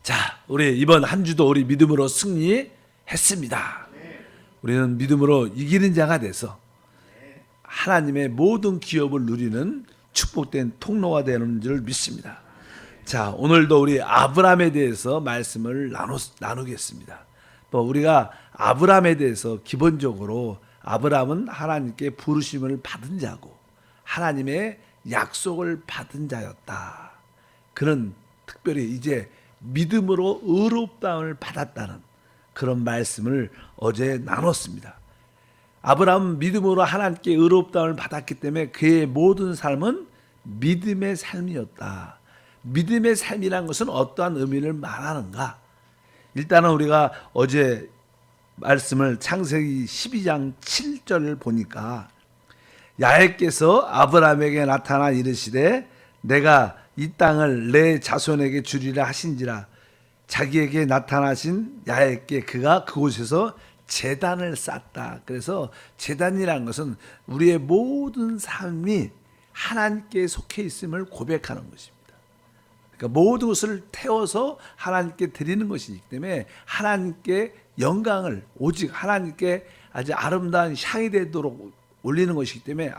자, 우리 이번 한 주도 우리 믿음으로 승리했습니다. 우리는 믿음으로 이기는 자가 돼서 하나님의 모든 기업을 누리는 축복된 통로가 되는 줄 믿습니다. 자, 오늘도 우리 아브라함에 대해서 말씀을 나누겠습니다. 우리가 아브라함에 대해서 기본적으로 아브라함은 하나님께 부르심을 받은 자고 하나님의 약속을 받은 자였다. 그는 특별히 이제 믿음으로 의롭다함을 받았다는 그런 말씀을 어제 나눴습니다. 아브라함은 믿음으로 하나님께 의롭다함을 받았기 때문에 그의 모든 삶은 믿음의 삶이었다. 믿음의 삶이란 것은 어떠한 의미를 말하는가? 일단은 우리가 어제 말씀을 창세기 12장 7절을 보니까 야훼께서 아브라함에게 나타나 이르시되 내가 이 땅을 내 자손에게 주리라 하신지라. 자기에게 나타나신 야훼께 그가 그곳에서 제단을 쌓았다. 그래서 제단이라는 것은 우리의 모든 삶이 하나님께 속해 있음을 고백하는 것입니다. 그러니까 모든 것을 태워서 하나님께 드리는 것이기 때문에 하나님께 영광을 오직 하나님께 아주 아름다운 향이 되도록 올리는 것이기 때문에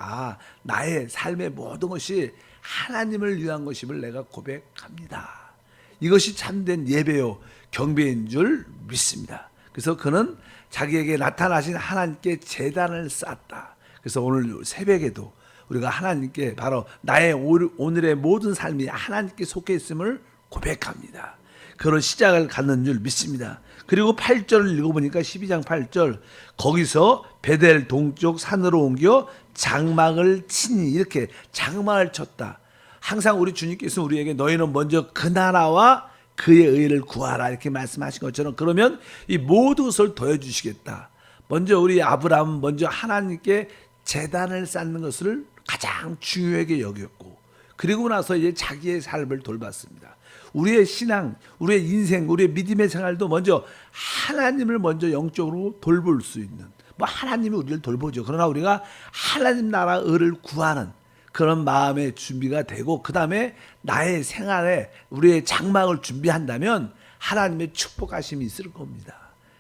나의 삶의 모든 것이 하나님을 위한 것임을 내가 고백합니다. 이것이 참된 예배요 경배인 줄 믿습니다. 그래서 그는 자기에게 나타나신 하나님께 제단을 쌓았다. 그래서 오늘 새벽에도 우리가 하나님께 바로 나의 오늘의 모든 삶이 하나님께 속해 있음을 고백합니다. 그런 시작을 갖는 줄 믿습니다. 그리고 8절을 읽어보니까 12장 8절 거기서 베델 동쪽 산으로 옮겨 장막을 치니 이렇게 장막을 쳤다. 항상 우리 주님께서 우리에게 너희는 먼저 그 나라와 그의 의를 구하라 이렇게 말씀하신 것처럼 그러면 이 모든 것을 더해주시겠다. 먼저 우리 아브라함은 먼저 하나님께 제단을 쌓는 것을 가장 중요하게 여겼고 그리고 나서 이제 자기의 삶을 돌봤습니다. 우리의 신앙, 우리의 인생, 우리의 믿음의 생활도 먼저 하나님을 먼저 영적으로 돌볼 수 있는 하나님이 우리를 돌보죠. 그러나 우리가 하나님 나라 의를 구하는 그런 마음의 준비가 되고 그 다음에 나의 생활에 우리의 장막을 준비한다면 하나님의 축복하심이 있을 겁니다.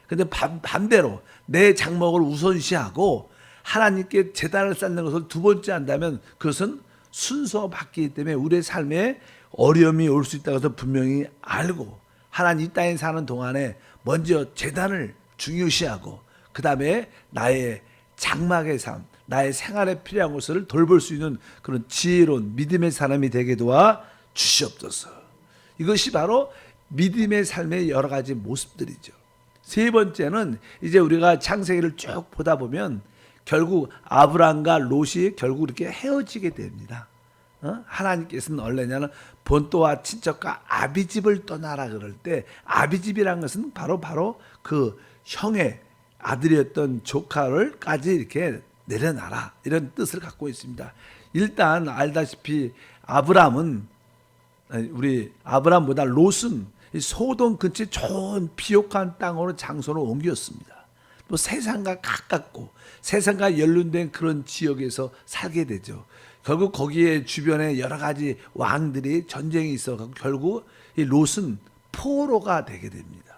그런데 반대로 내 장막을 우선시하고 하나님께 제단을 쌓는 것을 두 번째 한다면 그것은 순서가 바뀌기 때문에 우리의 삶에 어려움이 올 수 있다고 해서 분명히 알고 하나님 이 땅에 사는 동안에 먼저 제단을 중요시하고 그 다음에 나의 장막의 삶, 나의 생활에 필요한 것을 돌볼 수 있는 그런 지혜로운 믿음의 사람이 되게 도와 주시옵소서. 이것이 바로 믿음의 삶의 여러 가지 모습들이죠. 세 번째는 이제 우리가 창세기를 쭉 보다 보면 결국 아브람과 롯이 결국 이렇게 헤어지게 됩니다. 하나님께서는 원래냐는 본토와 친척과 아비집을 떠나라 그럴 때 아비집이라는 것은 바로 그 형의 아들이었던 조카를까지 이렇게 내려놔라 이런 뜻을 갖고 있습니다. 일단 알다시피 우리 아브람보다 롯은 소돔 근처 좋은 비옥한 땅으로 장소로 옮겼습니다. 또 세상과 가깝고 세상과 연륜된 그런 지역에서 살게 되죠. 결국 거기에 주변에 여러 가지 왕들이 전쟁이 있어 결국 이 롯은 포로가 되게 됩니다.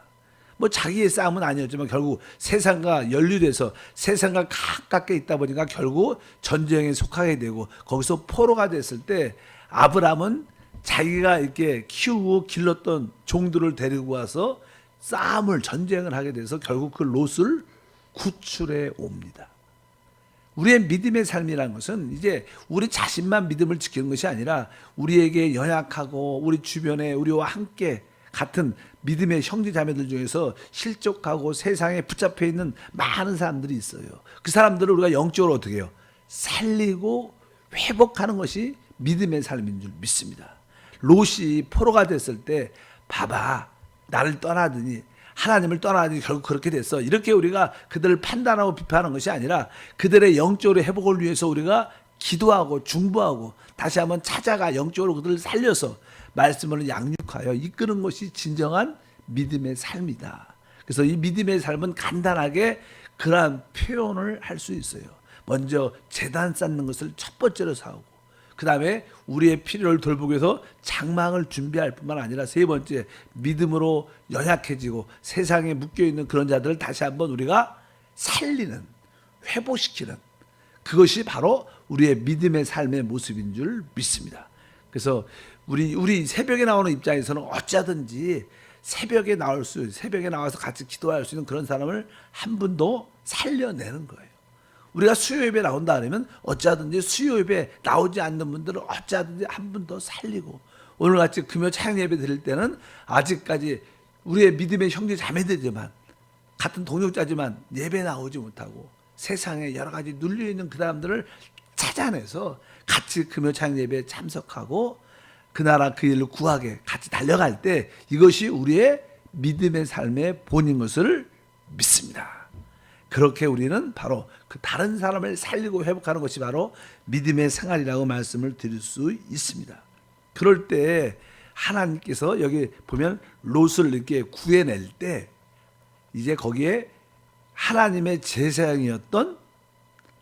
자기의 싸움은 아니었지만 결국 세상과 연루돼서 세상과 가깝게 있다 보니까 결국 전쟁에 속하게 되고 거기서 포로가 됐을 때 아브람은 자기가 이렇게 키우고 길렀던 종들을 데리고 와서 전쟁을 하게 돼서 결국 그 롯을 구출해 옵니다. 우리의 믿음의 삶이라는 것은 이제 우리 자신만 믿음을 지키는 것이 아니라 우리에게 연약하고 우리 주변에 우리와 함께 같은 믿음의 형제 자매들 중에서 실족하고 세상에 붙잡혀 있는 많은 사람들이 있어요. 그 사람들을 우리가 영적으로 어떻게 해요? 살리고 회복하는 것이 믿음의 삶인 줄 믿습니다. 롯이 포로가 됐을 때 봐봐 나를 떠나더니 하나님을 떠나더니 결국 그렇게 됐어. 이렇게 우리가 그들을 판단하고 비판하는 것이 아니라 그들의 영적으로 회복을 위해서 우리가 기도하고 중보하고 다시 한번 찾아가 영적으로 그들을 살려서 말씀을 양육하여 이끄는 것이 진정한 믿음의 삶이다. 그래서 이 믿음의 삶은 간단하게 그러한 표현을 할 수 있어요. 먼저 제단 쌓는 것을 첫 번째로 사오고 그 다음에 우리의 필요를 돌보기 위해서 장막을 준비할 뿐만 아니라 세 번째, 믿음으로 연약해지고 세상에 묶여있는 그런 자들을 다시 한번 우리가 살리는, 회복시키는, 그것이 바로 우리의 믿음의 삶의 모습인 줄 믿습니다. 그래서 우리 새벽에 나오는 입장에서는 어찌하든지 새벽에 나와서 같이 기도할 수 있는 그런 사람을 한 분도 살려내는 거예요. 우리가 수요 예배 나온다 그러면 어찌하든지 수요 예배 나오지 않는 분들은 어찌하든지 한 분 더 살리고, 오늘같이 금요 찬양 예배 드릴 때는 아직까지 우리의 믿음의 형제 자매들이지만 같은 동역자지만 예배 나오지 못하고 세상에 여러 가지 눌려있는 그 사람들을 찾아내서 같이 금요 찬양 예배에 참석하고 그 나라 그 일을 구하게 같이 달려갈 때 이것이 우리의 믿음의 삶의 본인 것을 믿습니다. 그렇게 우리는 바로 그 다른 사람을 살리고 회복하는 것이 바로 믿음의 생활이라고 말씀을 드릴 수 있습니다. 그럴 때 하나님께서 여기 보면 롯을 이렇게 구해낼 때 이제 거기에 하나님의 제사장이었던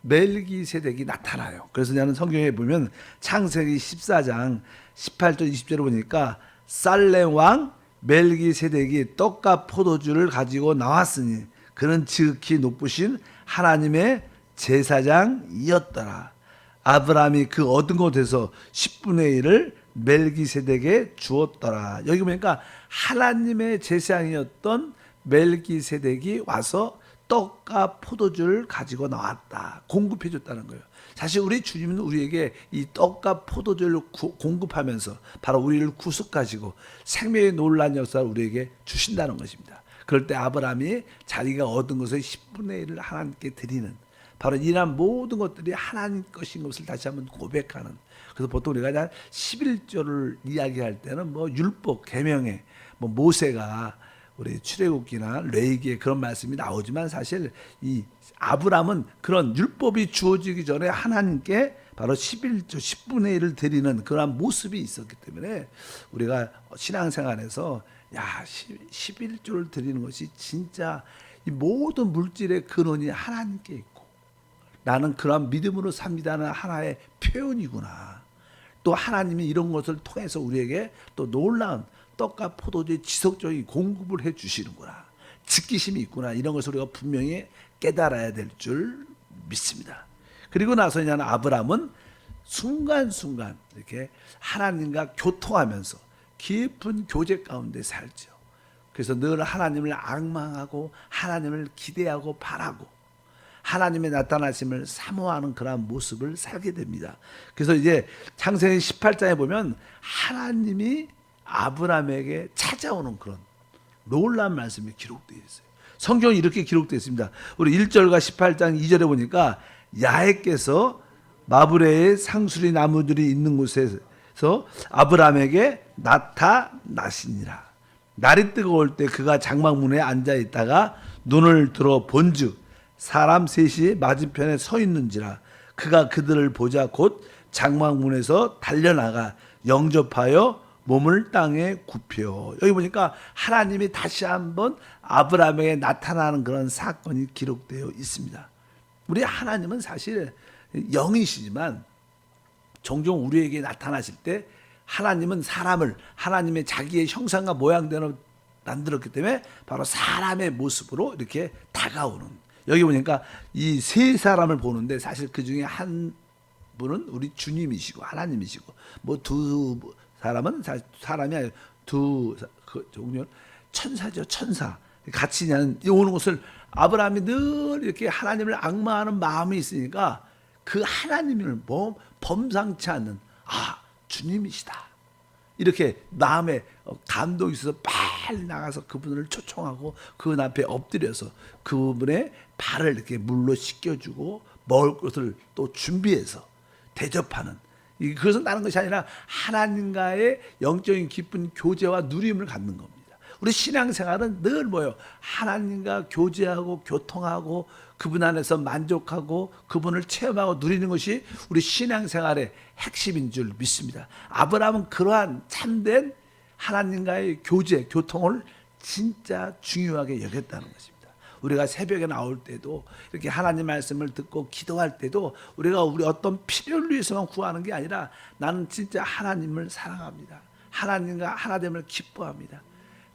멜기세덱이 나타나요. 그래서 나는 성경에 보면 창세기 14장 18절 20절을 보니까 살렘 왕 멜기세덱이 떡과 포도주를 가지고 나왔으니 그는 지극히 높으신 하나님의 제사장이었더라. 아브라함이 그 얻은 것에서 10분의 1을 멜기세덱에 주었더라. 여기 보니까 하나님의 제사장이었던 멜기세덱이 와서 떡과 포도주를 가지고 나왔다. 공급해 줬다는 거예요. 사실 우리 주님은 우리에게 이 떡과 포도주를 공급하면서 바로 우리를 구속하시고 생명의 놀라운 역사를 우리에게 주신다는 것입니다. 그럴 때 아브라함이 자기가 얻은 것의 10분의 1을 하나님께 드리는, 바로 이러한 모든 것들이 하나님 것인 것을 다시 한번 고백하는. 그래서 보통 우리가 11조를 이야기할 때는 뭐 율법, 계명에 뭐 모세가 우리 출애굽기나 레위기에 그런 말씀이 나오지만 사실 이 아브라함은 그런 율법이 주어지기 전에 하나님께 바로 11조 10분의 1을 드리는 그런 모습이 있었기 때문에 우리가 신앙생활에서 11조를 드리는 것이 진짜 이 모든 물질의 근원이 하나님께 있고 나는 그런 믿음으로 삽니다는 하나의 표현이구나. 또 하나님이 이런 것을 통해서 우리에게 또 놀라운 떡과 포도주의 지속적인 공급을 해 주시는구나. 지키심이 있구나. 이런 것을 우리가 분명히 깨달아야 될 줄 믿습니다. 그리고 나서 이제 아브라함은 순간순간 이렇게 하나님과 교통하면서 깊은 교제 가운데 살죠. 그래서 늘 하나님을 앙망하고 하나님을 기대하고 바라고 하나님의 나타나심을 사모하는 그런 모습을 살게 됩니다. 그래서 이제 창세기 18장에 보면 하나님이 아브라함에게 찾아오는 그런 놀라운 말씀이 기록되어 있어요. 성경이 이렇게 기록되어 있습니다. 우리 1절과 18장 2절에 보니까 야훼께서 마브레의 상수리 나무들이 있는 곳에서 아브라함에게 나타나시니라. 날이 뜨거울 때 그가 장막문에 앉아 있다가 눈을 들어 본즉 사람 셋이 맞은편에 서 있는지라. 그가 그들을 보자 곧 장막문에서 달려나가 영접하여 몸을 땅에 굽혀. 여기 보니까 하나님이 다시 한번 아브라함에게 나타나는 그런 사건이 기록되어 있습니다. 우리 하나님은 사실 영이시지만 종종 우리에게 나타나실 때 하나님은 사람을 하나님의 자기의 형상과 모양대로 만들었기 때문에 바로 사람의 모습으로 이렇게 다가오는. 여기 보니까 이 세 사람을 보는데 사실 그 중에 한 분은 우리 주님이시고 하나님이시고 뭐 두 사람은 사람이 아니라 두 종류 천사죠. 천사. 같이 오는 것을 아브라함이 늘 이렇게 하나님을 앙망하는 마음이 있으니까 그 하나님을 범상치 않는 주님이시다. 이렇게 마음에 감동이 있어서 빨리 나가서 그분을 초청하고 그분 앞에 엎드려서 그분의 발을 이렇게 물로 씻겨주고 먹을 것을 또 준비해서 대접하는. 그것은 다른 것이 아니라 하나님과의 영적인 깊은 교제와 누림을 갖는 겁니다. 우리 신앙생활은 늘 뭐예요? 하나님과 교제하고 교통하고 그분 안에서 만족하고 그분을 체험하고 누리는 것이 우리 신앙생활의 핵심인 줄 믿습니다. 아브라함은 그러한 참된 하나님과의 교제, 교통을 진짜 중요하게 여겼다는 것입니다. 우리가 새벽에 나올 때도 이렇게 하나님 말씀을 듣고 기도할 때도 우리가 우리 어떤 필요를 위해서만 구하는 게 아니라 나는 진짜 하나님을 사랑합니다. 하나님과 하나됨을 기뻐합니다.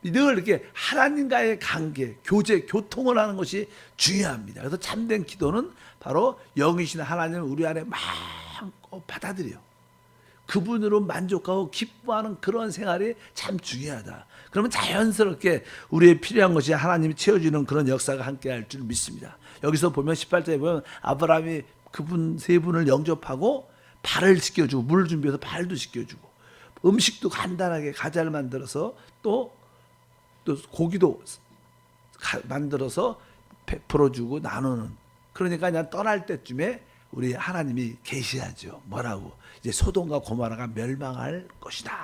늘 이렇게 하나님과의 관계, 교제, 교통을 하는 것이 중요합니다. 그래서 참된 기도는 바로 영이신 하나님을 우리 안에 마음껏 받아들여 그분으로 만족하고 기뻐하는 그런 생활이 참 중요하다. 그러면 자연스럽게 우리의 필요한 것이 하나님이 채워주는 그런 역사가 함께할 줄 믿습니다. 여기서 보면 18절에 보면 아브라함이 그분 세 분을 영접하고 발을 씻겨주고 물을 준비해서 발도 씻겨주고 음식도 간단하게 과자를 만들어서 또 고기도 만들어서 베풀어 주고 나누는. 그러니까 그냥 떠날 때쯤에 우리 하나님이 계시하죠. 뭐라고? 이제 소돔과 고모라가 멸망할 것이다.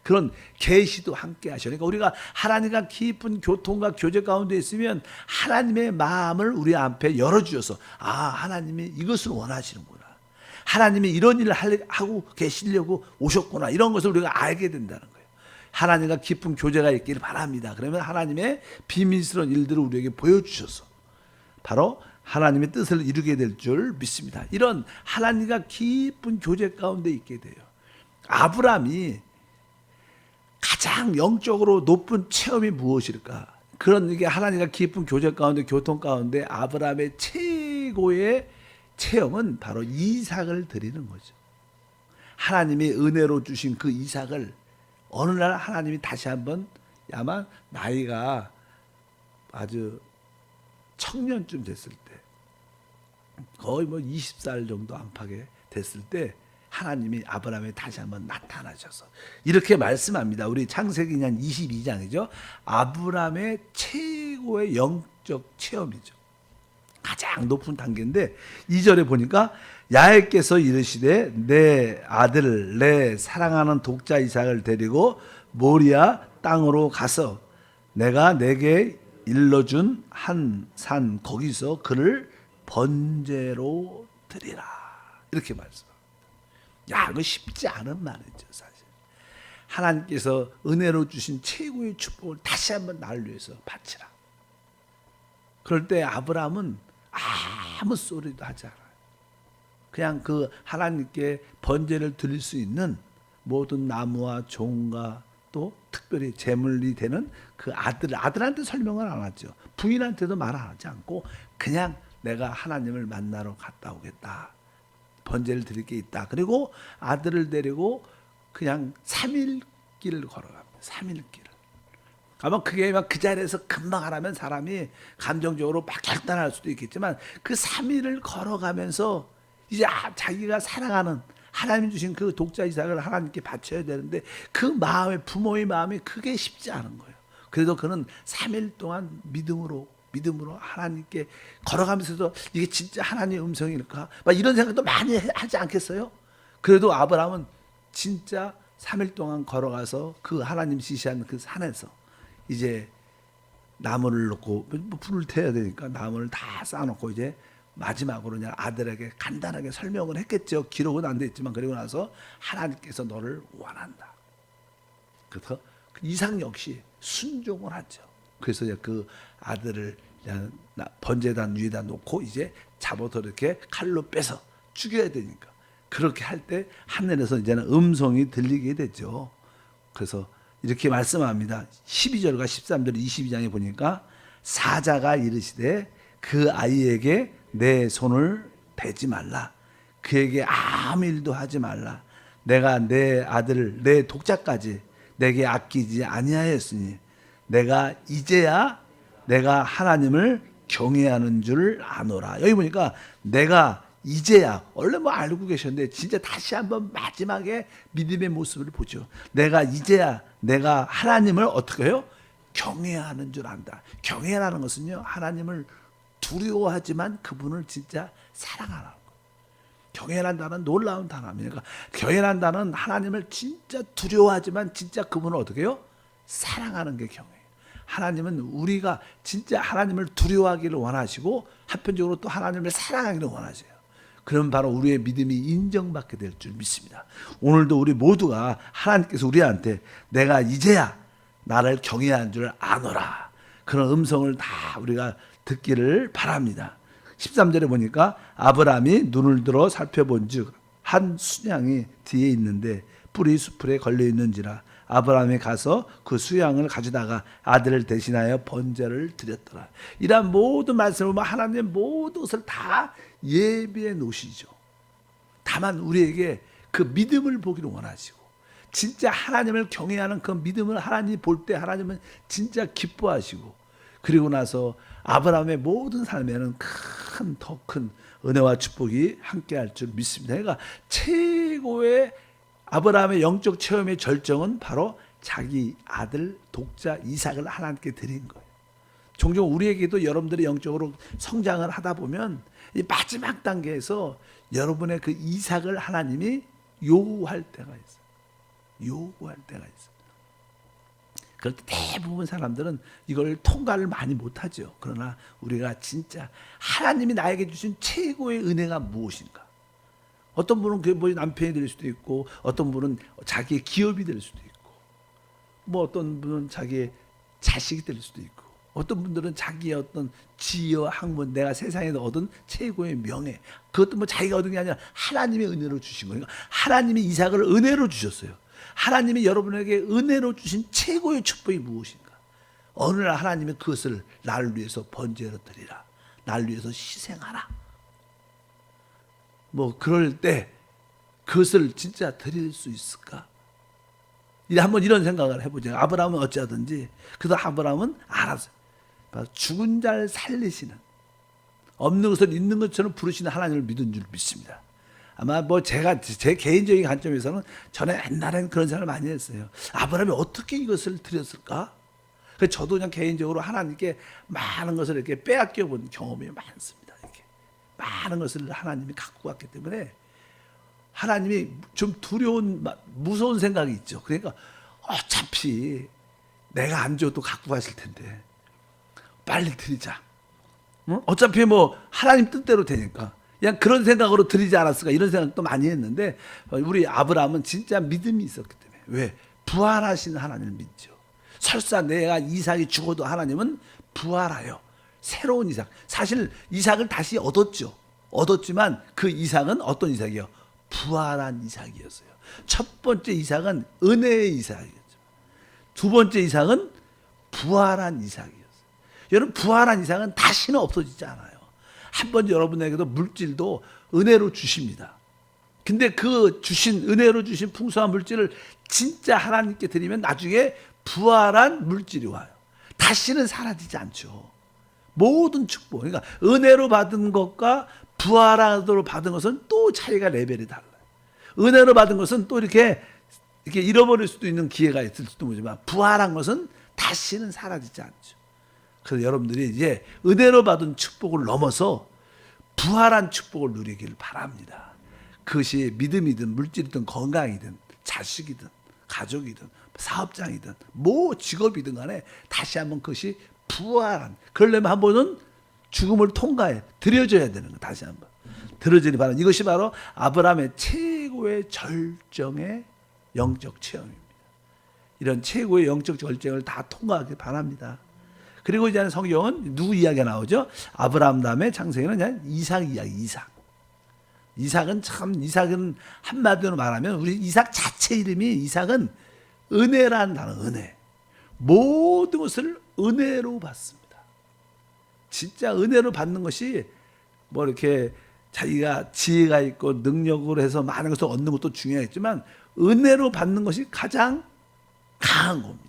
그런 계시도 함께 하셔. 그러니까 우리가 하나님과 깊은 교통과 교제 가운데 있으면 하나님의 마음을 우리 앞에 열어주셔서 하나님이 이것을 원하시는구나. 하나님이 이런 일을 하고 계시려고 오셨구나. 이런 것을 우리가 알게 된다는 거예요. 하나님과 깊은 교제가 있기를 바랍니다. 그러면 하나님의 비밀스러운 일들을 우리에게 보여주셔서 바로 하나님의 뜻을 이루게 될 줄 믿습니다. 이런 하나님과 깊은 교제 가운데 있게 돼요. 아브라함이 가장 영적으로 높은 체험이 무엇일까? 그런 이게 하나님과 깊은 교제 가운데 교통 가운데 아브라함의 최고의 체험은 바로 이삭을 드리는 거죠. 하나님이 은혜로 주신 그 이삭을 어느 날 하나님이 다시 한번 아마 나이가 아주 청년쯤 됐을 때 거의 20살 정도 안팎에 됐을 때 하나님이 아브라함에 다시 한번 나타나셔서 이렇게 말씀합니다. 우리 창세기 22장이죠. 아브라함의 최고의 영적 체험이죠. 가장 높은 단계인데 2절에 보니까 야훼께서 이르시되 내 아들 내 사랑하는 독자 이삭을 데리고 모리아 땅으로 가서 내가 내게 일러준 한 산 거기서 그를 번제로 드리라. 이렇게 말씀합니다. 이거 쉽지 않은 말이죠. 사실 하나님께서 은혜로 주신 최고의 축복을 다시 한번 나를 위해서 바치라. 그럴 때 아브라함은 아무 소리도 하지 않아요. 그냥 그 하나님께 번제를 드릴 수 있는 모든 나무와 종과 또 특별히 제물이 되는 그 아들한테 설명을 안 하죠. 부인한테도 말 안 하지 않고 그냥 내가 하나님을 만나러 갔다 오겠다. 번제를 드릴 게 있다. 그리고 아들을 데리고 그냥 3일 길을 걸어갑니다. 3일 길을. 아마 그게 막 그 자리에서 금방 하라면 사람이 감정적으로 막 결단할 수도 있겠지만 그 3일을 걸어가면서 이제 자기가 사랑하는 하나님 주신 그 독자 이삭을 하나님께 바쳐야 되는데 그 마음에 부모의 마음이 그게 쉽지 않은 거예요. 그래도 그는 3일 동안 믿음으로 하나님께 걸어가면서도 이게 진짜 하나님의 음성일까? 막 이런 생각도 많이 하지 않겠어요? 그래도 아브라함은 진짜 3일 동안 걸어가서 그 하나님 지시한 그 산에서 이제 나무를 놓고 불을 태워야 되니까 나무를 다 쌓아놓고 이제 마지막으로 그냥 아들에게 간단하게 설명을 했겠죠. 기록은 안 돼 있지만 그리고 나서 하나님께서 너를 원한다. 그래서 이삭 역시 순종을 하죠. 그래서 그 아들을 그냥 번제단 위에다 놓고 이제 잡아서 이렇게 칼로 빼서 죽여야 되니까 그렇게 할 때 하늘에서 이제는 음성이 들리게 되죠. 그래서 이렇게 말씀합니다. 12절과 13절 22장에 보니까 사자가 이르시되 그 아이에게 내 손을 대지 말라. 그에게 아무 일도 하지 말라. 내가 내 아들을 내 독자까지 내게 아끼지 아니하였으니 내가 이제야 내가 하나님을 경외하는 줄 아노라. 여기 보니까 내가 이제야 원래 알고 계셨는데 진짜 다시 한번 마지막에 믿음의 모습을 보죠. 내가 이제야 내가 하나님을 어떻게 해요? 경외하는 줄 안다. 경외라는 것은요 하나님을 두려워하지만 그분을 진짜 사랑하는 거예요. 경외라는 단어는 놀라운 단어입니다. 그러니까 경외라는 단어는 하나님을 진짜 두려워하지만 진짜 그분을 어떻게 해요? 사랑하는 게 경외예요. 하나님은 우리가 진짜 하나님을 두려워하기를 원하시고 한편적으로 또 하나님을 사랑하기를 원하세요. 그럼 바로 우리의 믿음이 인정받게 될 줄 믿습니다. 오늘도 우리 모두가 하나님께서 우리한테 내가 이제야 나를 경외하는 줄 아노라. 그런 음성을 다 우리가 듣기를 바랍니다. 13절에 보니까 아브라함이 눈을 들어 살펴본즉 한 수양이 뒤에 있는데 뿔이 수풀에 걸려 있는지라 아브라함이 가서 그 수양을 가져다가 아들을 대신하여 번제를 드렸더라. 이러한 모든 말씀을 보면 하나님의 모든 것을 다 예비해 놓으시죠. 다만 우리에게 그 믿음을 보기를 원하시고 진짜 하나님을 경외하는 그 믿음을 하나님이 볼 때 하나님은 진짜 기뻐하시고 그리고 나서 아브라함의 모든 삶에는 더 큰 은혜와 축복이 함께할 줄 믿습니다. 그러니까 최고의 아브라함의 영적 체험의 절정은 바로 자기 아들 독자 이삭을 하나님께 드린 거예요. 종종 우리에게도 여러분들이 영적으로 성장을 하다 보면 이 마지막 단계에서 여러분의 그 이삭을 하나님이 요구할 때가 있어요. 요구할 때가 있어요. 그럴 때 대부분 사람들은 이걸 통과를 많이 못하죠. 그러나 우리가 진짜 하나님이 나에게 주신 최고의 은혜가 무엇인가? 어떤 분은 그게 뭐 남편이 될 수도 있고, 어떤 분은 자기의 기업이 될 수도 있고, 뭐 어떤 분은 자기의 자식이 될 수도 있고, 어떤 분들은 자기의 어떤 지혜와 학문, 내가 세상에서 얻은 최고의 명예, 그것도 뭐 자기가 얻은 게 아니라 하나님의 은혜로 주신 거예요. 그러니까 하나님이 이삭을 은혜로 주셨어요. 하나님이 여러분에게 은혜로 주신 최고의 축복이 무엇인가? 어느 날 하나님이 그것을 나를 위해서 번제로 드리라. 나를 위해서 희생하라. 뭐 그럴 때 그것을 진짜 드릴 수 있을까? 한번 이런 생각을 해보죠. 아브라함은 어찌하든지 그래서 아브라함은 알았어요. 죽은 자를 살리시는, 없는 것을 있는 것처럼 부르시는 하나님을 믿은 줄 믿습니다. 아마 뭐 제가 제 개인적인 관점에서는 저는 옛날에는 그런 생각을 많이 했어요. 아브라함이 어떻게 이것을 드렸을까? 그래서 저도 그냥 개인적으로 하나님께 많은 것을 이렇게 빼앗겨 본 경험이 많습니다. 이렇게 많은 것을 하나님이 갖고 왔기 때문에 하나님이 좀 두려운, 무서운 생각이 있죠. 그러니까 어차피 내가 안 줘도 갖고 가실 텐데 빨리 드리자. 어차피 뭐 하나님 뜻대로 되니까 그냥 그런 생각으로 드리지 않았을까, 이런 생각도 많이 했는데 우리 아브라함은 진짜 믿음이 있었기 때문에, 왜? 부활하시는 하나님을 믿죠. 설사 내가 이삭이 죽어도 하나님은 부활하여 새로운 이삭, 사실 이삭을 다시 얻었지만 그 이삭은 어떤 이삭이요? 부활한 이삭이었어요. 첫 번째 이삭은 은혜의 이삭이었죠. 두 번째 이삭은 부활한 이삭이었어요. 여러분, 부활한 이삭은 다시는 없어지지 않아요. 한 번 여러분에게도 물질도 은혜로 주십니다. 근데 그 은혜로 주신 풍성한 물질을 진짜 하나님께 드리면 나중에 부활한 물질이 와요. 다시는 사라지지 않죠. 모든 축복, 그러니까 은혜로 받은 것과 부활하도록 받은 것은 또 차이가 레벨이 달라요. 은혜로 받은 것은 또 이렇게 잃어버릴 수도 있는 기회가 있을지도 모르지만 부활한 것은 다시는 사라지지 않죠. 그래서 여러분들이 이제 은혜로 받은 축복을 넘어서 부활한 축복을 누리길 바랍니다. 그것이 믿음이든 물질이든 건강이든 자식이든 가족이든 사업장이든 뭐 직업이든 간에 다시 한번 그것이 부활한, 그러려면 한 번은 죽음을 통과해 드려져야 되는 거, 다시 한번 드려지니 바랍니다. 이것이 바로 아브라함의 최고의 절정의 영적 체험입니다. 이런 최고의 영적 절정을 다 통과하길 바랍니다. 그리고 이제 성경은 누구 이야기가 나오죠? 아브라함 다음에 창세기는 이삭 이야기. 이삭은 한마디로 말하면 우리 이삭 자체 이름이, 이삭은 은혜라는 단어, 은혜. 모든 것을 은혜로 받습니다. 진짜 은혜로 받는 것이 뭐 이렇게 자기가 지혜가 있고 능력으로 해서 많은 것을 얻는 것도 중요하겠지만 은혜로 받는 것이 가장 강한 겁니다.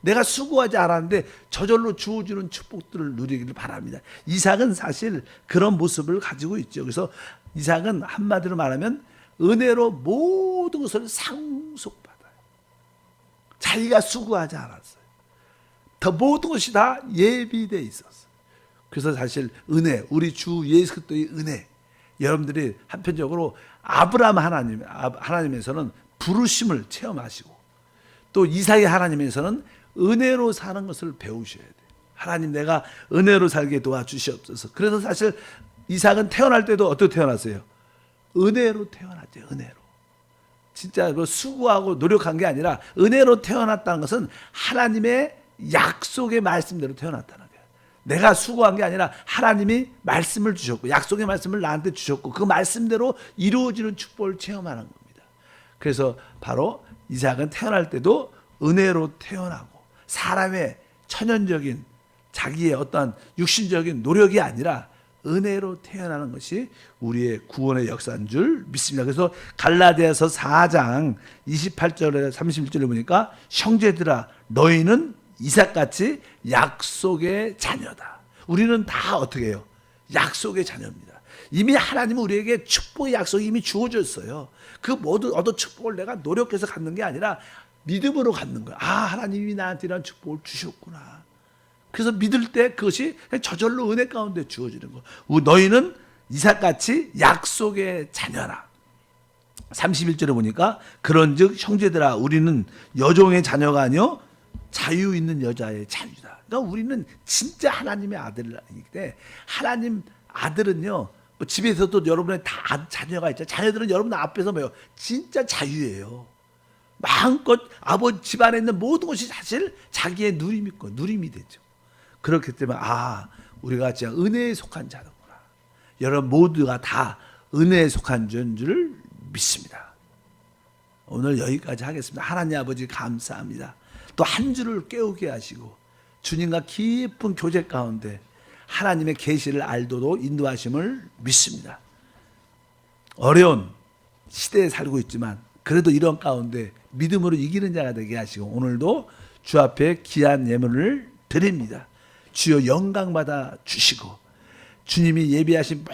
내가 수고하지 않았는데 저절로 주어주는 축복들을 누리기를 바랍니다. 이삭은 사실 그런 모습을 가지고 있죠. 그래서 이삭은 한마디로 말하면 은혜로 모든 것을 상속받아요. 자기가 수고하지 않았어요. 더 모든 것이 다 예비되어 있었어요. 그래서 사실 은혜, 우리 주 예수 그리스도의 은혜, 여러분들이 한편적으로 아브라함 하나님에서는 부르심을 체험하시고 또 이삭의 하나님에서는 은혜로 사는 것을 배우셔야 돼요. 하나님, 내가 은혜로 살게 도와주시옵소서. 그래서 사실 이삭은 태어날 때도 어떻게 태어났어요? 은혜로 태어났죠. 은혜로. 진짜 뭐 수고하고 노력한 게 아니라 은혜로 태어났다는 것은 하나님의 약속의 말씀대로 태어났다는 거예요. 내가 수고한 게 아니라 하나님이 말씀을 주셨고 약속의 말씀을 나한테 주셨고 그 말씀대로 이루어지는 축복을 체험하는 겁니다. 그래서 바로 이삭은 태어날 때도 은혜로 태어나고 사람의 천연적인 자기의 어떤 육신적인 노력이 아니라 은혜로 태어나는 것이 우리의 구원의 역사인 줄 믿습니다. 그래서 갈라디아서 4장 28절에 31절에 보니까 형제들아 너희는 이삭같이 약속의 자녀다. 우리는 다 어떻게 해요? 약속의 자녀입니다. 이미 하나님은 우리에게 축복의 약속이 이미 주어졌어요. 그 모든 얻은 축복을 내가 노력해서 갖는 게 아니라 믿음으로 갖는 거야. 아, 하나님이 나한테 이런 축복을 주셨구나. 그래서 믿을 때 그것이 저절로 은혜 가운데 주어지는 거. 너희는 이삭같이 약속의 자녀라. 31절에 보니까 그런즉 형제들아 우리는 여종의 자녀가 아니요 자유 있는 여자의 자유다. 그러니까 우리는 진짜 하나님의 아들이기 때문에 하나님 아들은요 뭐 집에서도 여러분의 다 자녀가 있죠. 자녀들은 여러분 앞에서 뭐요? 진짜 자유예요. 마음껏 아버지 집안에 있는 모든 것이 사실 자기의 누림이 되죠. 그렇기 때문에 아 우리가 진짜 은혜에 속한 자는구나. 여러분 모두가 다 은혜에 속한 자인 줄 믿습니다. 오늘 여기까지 하겠습니다. 하나님 아버지 감사합니다. 또 한 주를 깨우게 하시고 주님과 깊은 교제 가운데 하나님의 계시를 알도록 인도하심을 믿습니다. 어려운 시대에 살고 있지만 그래도 이런 가운데 믿음으로 이기는 자가 되게 하시고 오늘도 주 앞에 귀한 예물을 드립니다. 주여 영광 받아 주시고 주님이 예비하신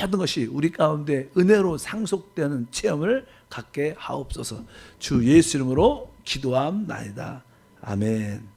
모든 것이 우리 가운데 은혜로 상속되는 체험을 갖게 하옵소서. 주 예수 이름으로 기도함나이다. 아멘.